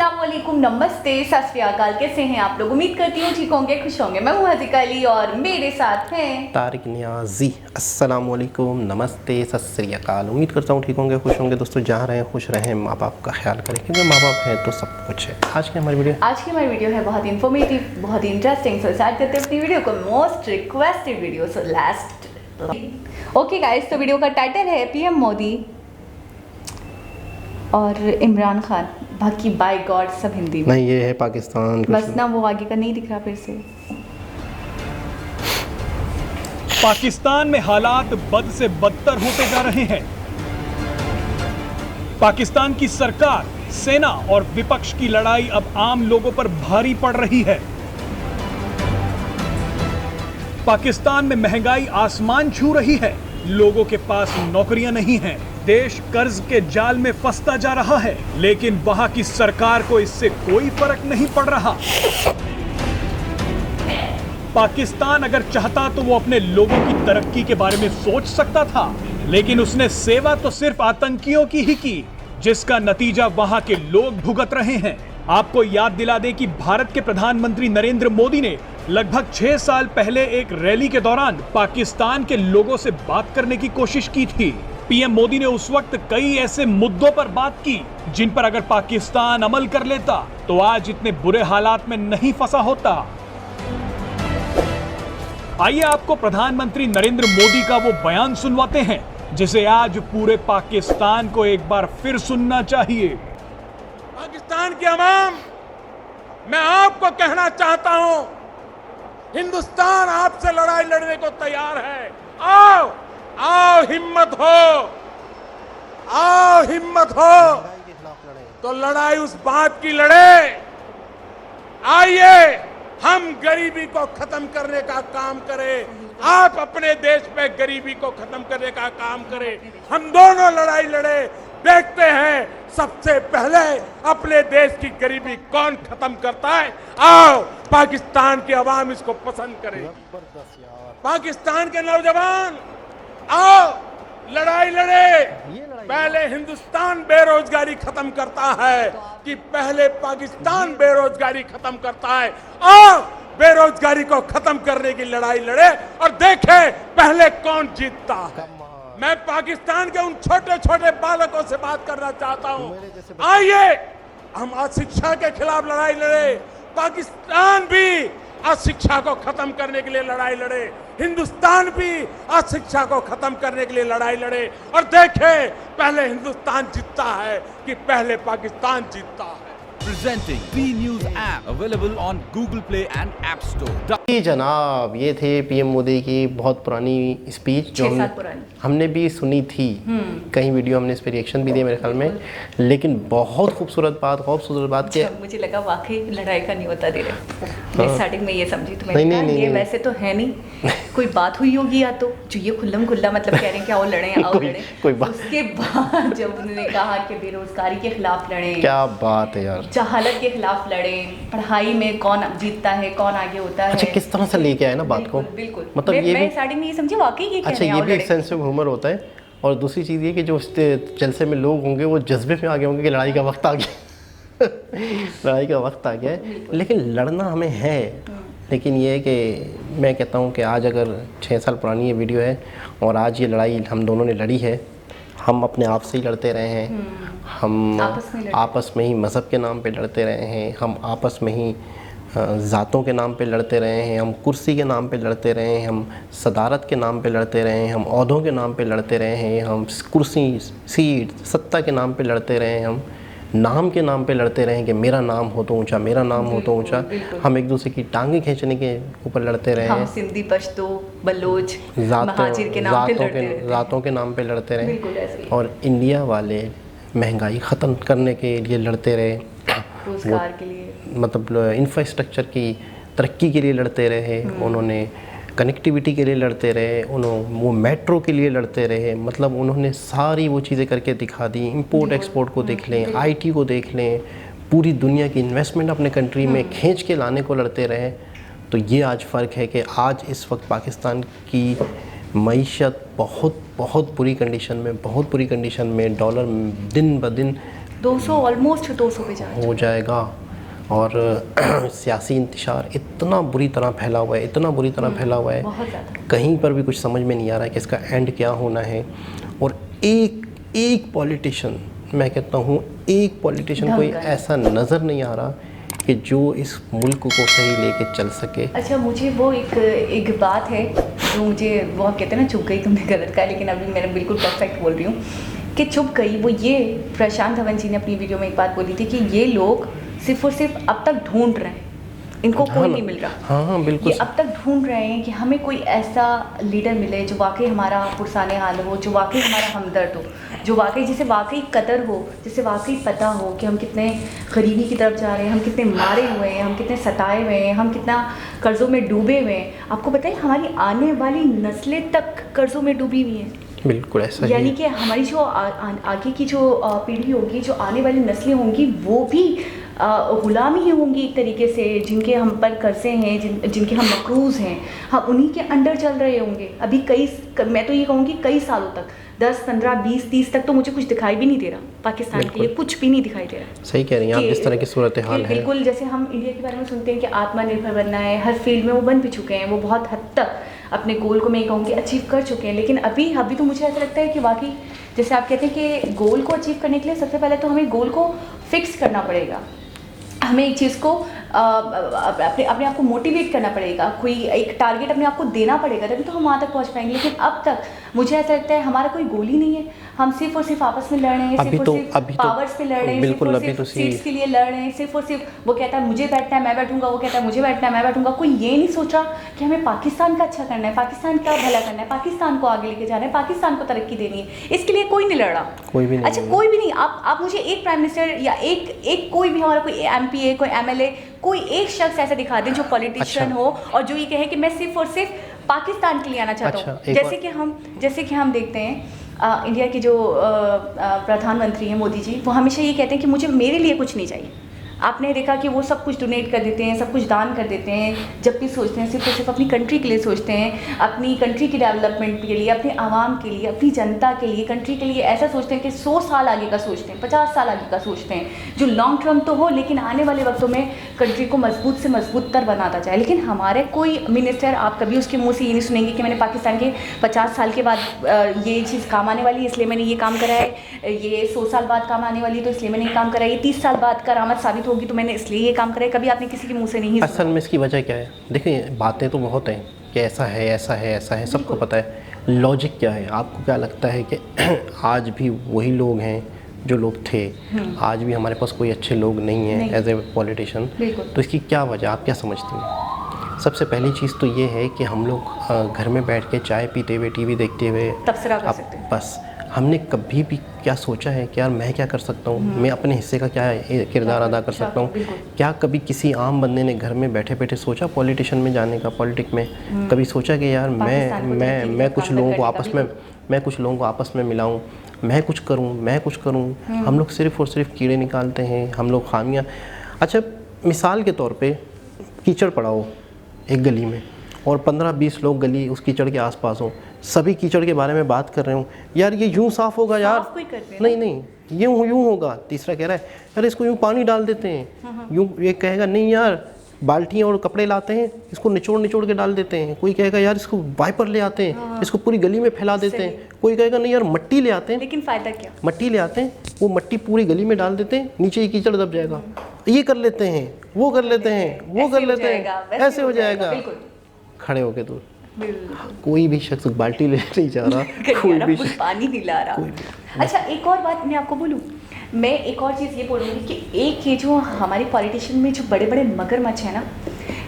अस्सलाम वालेकुम, नमस्ते, सत श्री अकाल। कैसे हैं आप लोग? उम्मीद करती हूँ ठीक होंगे, खुश होंगे। मैं हूँ हज़ीका अली और मेरे साथ हैं तारिक नियाज़ी। अस्सलाम वालेकुम, नमस्ते, सत श्री अकाल। उम्मीद करता हूँ ठीक होंगे, खुश होंगे। दोस्तों जहाँ रहें खुश रहें, माँ बाप का ख्याल करें, क्योंकि माँ बाप हैं तो सब कुछ है। आज की हमारी वीडियो है बहुत इन्फॉर्मेटिव, बहुत इंटरेस्टिंग। सो स्टार्ट करते हैं अपनी वीडियो को। Most requested video, so last. Okay guys, तो वीडियो का टाइटल है पीएम मोदी और इमरान खान। बाकी बाय गॉड सब हिंदी में। नहीं, ये है पाकिस्तान। बस ना वो आगे का नहीं दिख रहा फिर से। पाकिस्तान में हालात बद से बदतर होते जा रहे हैं। पाकिस्तान की सरकार, सेना और विपक्ष की लड़ाई अब आम लोगों पर भारी पड़ रही है। पाकिस्तान में महंगाई आसमान छू रही है, लोगों के पास नौकरियां नहीं हैं, देश कर्ज के जाल में फंसता जा रहा है, लेकिन वहां की सरकार को इससे कोई फर्क नहीं पड़ रहा। पाकिस्तान अगर चाहता तो वो अपने लोगों की तरक्की के बारे में सोच सकता था, लेकिन उसने सेवा तो सिर्फ आतंकियों की ही की, जिसका नतीजा वहां के लोग भुगत रहे हैं। आपको याद दिला दें कि भारत के प्रधानमंत्री नरेंद्र मोदी ने लगभग 6 साल पहले एक रैली के दौरान पाकिस्तान के लोगों से बात करने की कोशिश की थी। पीएम मोदी ने उस वक्त कई ऐसे मुद्दों पर बात की जिन पर अगर पाकिस्तान अमल कर लेता तो आज इतने बुरे हालात में नहीं फंसा होता। आइए आपको प्रधानमंत्री नरेंद्र मोदी का वो बयान सुनवाते हैं जिसे आज पूरे पाकिस्तान को एक बार फिर सुनना चाहिए। पाकिस्तान की अवाम, मैं आपको कहना चाहता हूं, हिंदुस्तान आपसे लड़ाई लड़ने को तैयार है। आओ आओ, हिम्मत हो, आओ हिम्मत हो, तो लड़ाई उस बात की लड़े। आइए हम गरीबी को खत्म करने का काम करें, आप अपने देश में गरीबी को खत्म करने का काम करें, हम दोनों लड़ाई लड़े। देखते हैं सबसे पहले अपने देश की गरीबी कौन खत्म करता है। आओ, पाकिस्तान की आवाम इसको पसंद करे। पाकिस्तान के नौजवान, आओ लड़ाई लड़े। पहले हिंदुस्तान बेरोजगारी खत्म करता है कि पहले पाकिस्तान बेरोजगारी खत्म करता है। आओ बेरोजगारी को खत्म करने की लड़ाई लड़े और देखें पहले कौन जीतता है। मैं पाकिस्तान के उन छोटे छोटे बालकों से बात करना चाहता हूं। आइए हम अशिक्षा के खिलाफ लड़ाई लड़े। पाकिस्तान भी अशिक्षा को खत्म करने के लिए लड़ाई लड़े, हिंदुस्तान भी अशिक्षा को खत्म करने के लिए लड़ाई लड़े और देखें पहले हिंदुस्तान जीतता है कि पहले पाकिस्तान जीतता है। Presenting B News app available on Google Play and App Store. जी जनाब, ये थे पीएम मोदी की बहुत पुरानी स्पीच जो हमने भी सुनी थी। कई वीडियो हमने इस पर रिएक्शन भी दिए मेरे ख्याल में, लेकिन बहुत खूबसूरत बात के मुझे लगा वाकई लड़ाई का नहीं होता दे रहे। मैं स्टार्टिंग में ये समझी, तो मैंने नहीं, कहा ये नहीं। वैसे तो है नहीं, कोई बात हुई होगी या तो जो ये खुल्लम खुल्ला मतलब कह रहे हैं कि आओ लड़ें, आओ लड़ें। कोई बात। उसके बाद जब उन्होंने कहा कि बेरोजगारी के खिलाफ लड़ें, क्या बात है यार, जहालत के खिलाफ लड़ें, पढ़ाई में कौन जीतता है, कौन आगे होता है। अच्छा किस तरह से लेके आए ना बात को। बिल्कुल मतलब ये मैं भी स्टार्टिंग में ये समझी वाकई ये अच्छा, ये भी एक सेंस ऑफ ह्यूमर होता है। और दूसरी चीज़ ये कि जो उस जलसे में लोग होंगे वो जज्बे में आ गए होंगे कि लड़ाई का वक्त आ गया लड़ाई का वक्त आ गया है, लेकिन लड़ना हमें है। लेकिन ये है कि मैं कहता हूँ कि आज अगर 6 साल पुरानी ये वीडियो है और आज ये लड़ाई हम दोनों ने लड़ी है, हम अपने आप से ही लड़ते रहे हैं, हम आपस में ही मज़हब के नाम पे लड़ते रहे हैं, हम आपस में ही ज़ातों के नाम पे लड़ते रहे हैं, हम कुर्सी के नाम पे लड़ते रहे हैं, हम सदारत के नाम पे लड़ते रहे हैं, हम ओहदों के नाम पे लड़ते रहे हैं, हम कुर्सी, सीट, सत्ता के नाम पे लड़ते रहे हैं, हम नाम के नाम पे लड़ते रहे हैं कि मेरा नाम हो तो ऊंचा, मेरा नाम हो तो ऊंचा। हम एक दूसरे की टांगे खींचने के ऊपर लड़ते रहे हैं, सिंधी, पश्तो, बलोच, महाजिर के नाम पे लड़ते रहे हैं, ज़ातों के नाम पे लड़ते रहे। और इंडिया वाले महंगाई ख़त्म करने के लिए लड़ते रहे, रोजगार के लिए, मतलब इंफ्रास्ट्रक्चर की तरक्की के लिए लड़ते रहे, उन्होंने कनेक्टिविटी के लिए लड़ते रहे, वो मेट्रो के लिए लड़ते रहे। मतलब उन्होंने सारी वो चीज़ें करके दिखा दी। इंपोर्ट एक्सपोर्ट को देख लें, आईटी को देख लें, पूरी दुनिया की इन्वेस्टमेंट अपने कंट्री में खींच के लाने को लड़ते रहे। तो ये आज फ़र्क है कि आज इस वक्त पाकिस्तान की मईशत बहुत बुरी कंडीशन में, डॉलर दिन ब दिन 200 ऑलमोस्ट 200 पे जा हो जाएगा। और सियासी इंतशार इतना बुरी तरह फैला हुआ है, इतना बुरी तरह फैला हुआ है, बहुत ज़्यादा। कहीं पर भी कुछ समझ में नहीं आ रहा है कि इसका एंड क्या होना है। और एक पॉलिटिशियन, मैं कहता हूँ एक पॉलिटिशियन कोई ऐसा नज़र नहीं आ रहा कि जो इस मुल्क को सही लेके चल सके। अच्छा, मुझे वो एक बात है जो मुझे वो आप कहते हैं ना चुप गई, तुमने गलत कहा, लेकिन अभी मैं बिल्कुल परफेक्ट बोल रही हूँ कि चुप गई। वो ये प्रशांत धवन जी ने अपनी वीडियो में एक बात बोली थी कि ये लोग सिर्फ और सिर्फ अब तक ढूंढ रहे हैं, इनको कोई नहीं मिल रहा। हाँ बिल्कुल। ये अब तक ढूंढ रहे हैं कि हमें कोई ऐसा लीडर मिले जो वाकई हमारा पुरसाने हाल हो, जो वाकई हमारा हमदर्द हो, जो वाकई जिसे वाकई कदर हो, जिसे वाकई पता हो कि हम कितने गरीबी की तरफ जा रहे हैं, हम कितने मारे हुए हैं, हम कितने सताए हुए हैं, हम कितना कर्ज़ों में डूबे हुए हैं। आपको पता है हमारी आने वाली नस्लें तक कर्ज़ों में डूबी हुई हैं। बिल्कुल ऐसा ही। यानी कि हमारी जो आगे की जो पीढ़ी होगी, जो आने वाली नस्लें होंगी, वो भी ग़ुलाम ही होंगी एक तरीके से, जिनके हम पर कर्जे हैं, जिनके हम मकरूज़ हैं, हम उन्हीं के अंडर चल रहे होंगे अभी मैं तो ये कहूँगी कई सालों तक, 10, 15, 20, 30 तक तो मुझे कुछ दिखाई भी नहीं दे रहा पाकिस्तान के लिए, कुछ भी नहीं दिखाई दे रहा। सही कह रही हैं आप, जिस तरह की सूरत हाल है। बिल्कुल, जैसे हम इंडिया के बारे में सुनते हैं कि आत्मनिर्भर बनना है, हर फील्ड में वो बन भी चुके हैं, वो बहुत हद तक अपने गोल को मैं कहूँगी अचीव कर चुके हैं। लेकिन अभी तो मुझे ऐसा लगता है कि वाकई जैसे आप कहते हैं कि गोल को अचीव करने के लिए सबसे पहले तो हमें गोल को फिक्स करना पड़ेगा, हमें एक चीज़ को अपने आप को मोटिवेट करना पड़ेगा, कोई एक टारगेट अपने आप को देना पड़ेगा, तभी तो हम वहाँ तक पहुँच पाएंगे। लेकिन अब तक मुझे ऐसा लगता है हमारा कोई गोल ही नहीं है, हम सिर्फ और सिर्फ आपस में लड़ रहे हैं, सिर्फ और सिर्फ पावर्स पे लड़ रहे हैं, सिर्फ और सिर्फ सीट्स के लिए लड़ रहे हैं, सिर्फ और सिर्फ वो कहता है मुझे बैठना है मैं बैठूंगा, वो कहता है मुझे बैठना है मैं बैठूंगा। कोई ये नहीं सोच रहा कि हमें पाकिस्तान का अच्छा करना है, पाकिस्तान का भला करना है, पाकिस्तान को आगे लेके जाना है, पाकिस्तान को तरक्की देनी है, इसके लिए कोई नहीं लड़ रहा, कोई भी नहीं। अच्छा कोई भी नहीं। आप मुझे एक प्राइम मिनिस्टर या एक कोई भी हमारा कोई MP कोई MLA कोई एक शख्स ऐसा दिखा दें जो पॉलिटिशियन हो और जो ये कहे कि मैं सिर्फ और सिर्फ पाकिस्तान के लिए आना चाहता हूँ। जैसे कि हम देखते हैं इंडिया के जो प्रधानमंत्री हैं मोदी जी, वो हमेशा ये कहते हैं कि मुझे मेरे लिए कुछ नहीं चाहिए। आपने देखा कि वो सब कुछ डोनेट कर देते हैं, सब कुछ दान कर देते हैं, जब भी सोचते हैं सिर्फ और सिर्फ अपनी कंट्री के लिए सोचते हैं, अपनी कंट्री की डेवलपमेंट के लिए, अपने आवाम के लिए, अपनी जनता के लिए, कंट्री के लिए ऐसा सोचते हैं कि 100 साल आगे का सोचते हैं, 50 साल आगे का सोचते हैं, जो लॉन्ग टर्म तो हो लेकिन आने वाले वक्तों में कंट्री को मजबूत से मजबूत तर बनाता जाए। लेकिन हमारे कोई मिनिस्टर आप कभी उसके मुँह से ये नहीं सुनेंगे कि मैंने पाकिस्तान के 50 साल के बाद ये चीज़ काम आने वाली है इसलिए मैंने ये काम करा है, ये 100 साल बाद काम आने वाली है तो इसलिए मैंने ये काम करा है, ये 30 साल बाद करामत साबित होगी तो मैंने इसलिए ये काम करे। कभी आपने किसी के मुंह से नहीं सुना। असल में इसकी वजह क्या है? देखिए बातें तो बहुत हैं कि ऐसा है ऐसा है ऐसा है, सबको पता है। लॉजिक क्या है? आपको क्या लगता है कि आज भी वही लोग हैं जो लोग थे? आज भी हमारे पास कोई अच्छे लोग नहीं हैं एज ए पॉलिटिशियन। तो इसकी क्या वजह, आप क्या समझती हैं? सबसे पहली चीज़ तो ये है कि हम लोग घर में बैठ के चाय पीते हुए, टीवी देखते हुए तबसरा कर सकते हैं। बस हमने कभी भी क्या सोचा है कि यार मैं क्या कर सकता हूँ, मैं अपने हिस्से का क्या किरदार अदा कर सकता हूँ? क्या कभी किसी आम बंदे ने घर में बैठे बैठे सोचा पॉलिटिशियन में जाने का, पॉलिटिक में? कभी सोचा कि यार मैं कुछ लोगों को आपस में मिलाऊँ, मैं कुछ करूँ? हम लोग सिर्फ़ और सिर्फ कीड़े निकालते हैं, हम लोग खामियाँ। अच्छा मिसाल के तौर पे कीचड़ पड़ा हो एक गली में और 15-20 लोग गली उस कीचड़ के आसपास हों, सभी कीचड़ के बारे में बात कर रहे हूँ, यार ये यूँ साफ़ होगा यार, नहीं यूँ होगा। तीसरा कह रहा है यार इसको यूँ पानी डाल देते हैं, यूँ ये कहेगा नहीं यार बाल्टियाँ और कपड़े लाते हैं इसको निचोड़ के डाल देते हैं, कोई कहेगा यार इसको वाइपर ले आते हैं इसको पूरी गली में फैला देते हैं, कोई कहेगा नहीं यार मट्टी ले आते हैं। लेकिन फ़ायदा क्या? मट्टी ले आते हैं, वो मट्टी पूरी गली में डाल देते हैं, नीचे ही कीचड़ दब जाएगा, ये कर लेते हैं, वो कर लेते हैं, ऐसे हो जाएगा। खड़े होके तो कोई भी शख्स बाल्टी ले नहीं जा रहा, कोई भी पानी नहीं ला रहा। अच्छा एक और बात मैं आपको बोलूँ, मैं एक और चीज़ ये बोलूँगी कि एक ये जो हमारी पॉलिटिशियन में जो बड़े बड़े मगरमच्छ है ना,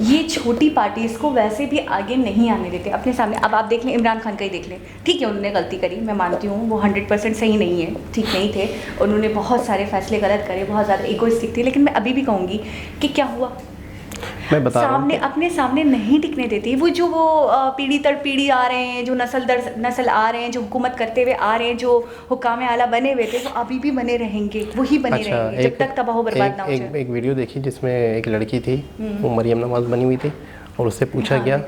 ये छोटी पार्टीज़ को वैसे भी आगे नहीं आने देते अपने सामने। अब आप देख लें, इमरान खान का ही देख लें, ठीक है उन्होंने गलती करी, मैं मानती हूँ वो 100% सही नहीं है, ठीक नहीं थे, उन्होंने बहुत सारे फैसले गलत करे, बहुत ज़्यादा ईगोइस्टिक थे। लेकिन मैं अभी भी कहूँगी कि क्या हुआ, मैं बता सामने अपने सामने नहीं टिकने देती। वो जो पीढ़ी दर पीढ़ी आ रहे हैं, जो नस्ल दर नस्ल आ रहे हैं, जो हुकूमत करते हुए आ रहे हैं, जो हुकाम आला बने हुए थे, वो अभी भी बने रहेंगे, वही बने रहेंगे जब तक तबाह बर्बाद ना हो जाए। एक वीडियो देखी जिसमें एक लड़की थी, वो मरियम नवाज बनी हुई थी और उससे पूछा गया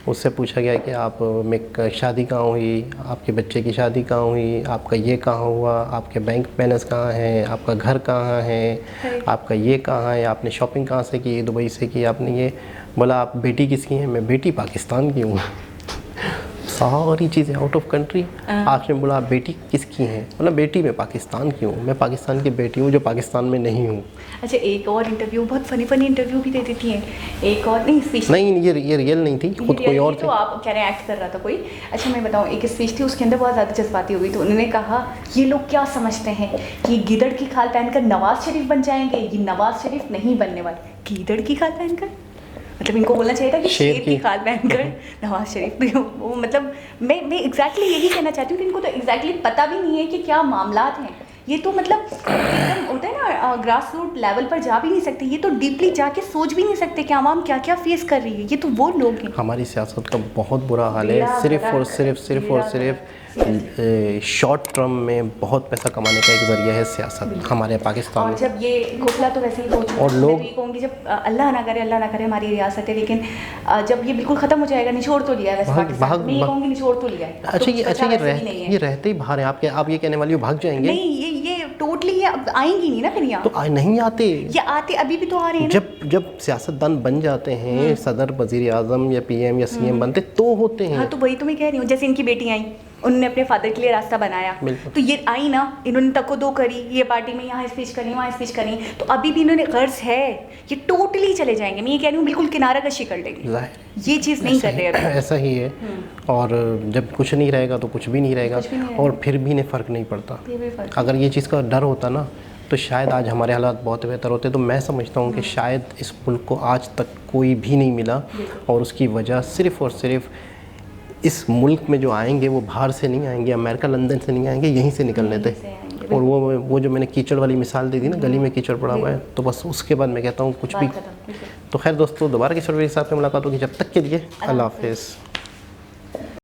उससे पूछा गया कि आप में शादी कहाँ हुई, आपके बच्चे की शादी कहाँ हुई, आपका ये कहाँ हुआ, आपके बैंक बैलेंस कहाँ है, आपका घर कहाँ है, आपका ये कहाँ है, आपने शॉपिंग कहाँ से की, दुबई से की आपने ये। बोला आप बेटी किसकी हैं, मैं बेटी पाकिस्तान की हूँ। सारी चीज़ें आउट ऑफ कंट्री। आपने बोला आप बेटी किसकी हैं, मतलब बेटी मैं पाकिस्तान की हूँ, मैं पाकिस्तान की बेटी हूँ जो पाकिस्तान में नहीं हूँ। अच्छा, एक और इंटरव्यू, बहुत फनी इंटरव्यू भी दे देती हैं। एक और नहीं स्पीच, नहीं ये रियल नहीं थी, खुद कोई और तो आप कह रहे हैं एक्ट कर रहा था कोई। अच्छा मैं बताऊँ, एक स्पीच थी उसके अंदर बहुत ज़्यादा जज्बाती हो गई। तो उन्होंने कहा ये लोग क्या समझते हैं कि गिदड़ की खाल पहनकर नवाज शरीफ बन जाएंगे, ये नवाज शरीफ नहीं बनने वाले। गिदड़ की खाल पहनकर, मतलब इनको बोलना चाहिए था कि शेर की खाल पहनकर नवाज शरीफ। वो मतलब मैं एग्जैक्टली यही कहना चाहती हूँ कि इनको तो एग्जैक्टली पता भी नहीं है कि क्या मामलात हैं। ये तो मतलब एकदम होता है ना, ग्रास रूट लेवल पर जा भी नहीं सकते, ये तो डीपली जाके सोच भी नहीं सकते कि आवाम क्या क्या फेस कर रही है। ये तो वो लोग हैं। हमारी सियासत का बहुत बुरा हाल है। सिर्फ और सिर्फ शॉर्ट टर्म में बहुत पैसा कमाने का एक जरिया है सियासत हमारे पाकिस्तान और में। जब ये घोखला तो वैसे ही हो चुका और है, लोग मैं भी कहूँगी जब अल्लाह ना करे हमारी रियासत है, लेकिन जब ये बिल्कुल ख़त्म हो जाएगा, निचोड़ तो लिया है वैसे पाकिस्तान, मैं ये कहूँगी निचोड़ तो लिया है। अच्छा ये ये रहते ही बाहर हैं आपके, आप ये कहने वाली हो भाग जाएंगे? नहीं, ये टोटली ये अब आएंगी नहीं ना फिर यहाँ। तो नहीं आते, ये आते अभी भी तो आ रहे हैं ना। जब सियासतदान बन जाते हैं, सदर, वजीर आजम या पीएम या सीएम बनते तो होते हैं। हाँ तो वही तो मैं कह रही हूँ, जैसे इनकी बेटी आई, उन्होंने अपने फादर के लिए रास्ता बनाया, तो ये आई ना, इन्होंने तको दो करी, ये पार्टी में यहाँ स्पीच करी, वहाँ स्पीच करी, तो अभी भी इन्होंने गर्ज है, ये टोटली चले जाएंगे। मैं ये कह रही हूँ बिल्कुल किनारा कशी कर लेंगे, ये चीज़ नहीं कर रहे अभी। ऐसा ही है। और जब कुछ नहीं रहेगा तो कुछ भी नहीं रहेगा, और फिर भी इन्हें फ़र्क नहीं पड़ता। अगर ये चीज़ का डर होता ना तो शायद आज हमारे हालात बहुत बेहतर होते। तो मैं समझता हूँ कि शायद इस मुल्क को आज तक कोई भी नहीं मिला, और उसकी वजह सिर्फ़ और सिर्फ इस मुल्क में जो आएंगे वो बाहर से नहीं आएंगे, अमेरिका लंदन से नहीं आएंगे, यहीं से निकलने थे। और वो जो मैंने कीचड़ वाली मिसाल दी थी ना, गली में कीचड़ पड़ा हुआ है, तो बस उसके बाद मैं कहता हूँ कुछ भी। तो खैर दोस्तों, दोबारा किसी वीडियो के साथ में मुलाकात होगी, जब तक के लिए अल्लाह हाफ़िज़।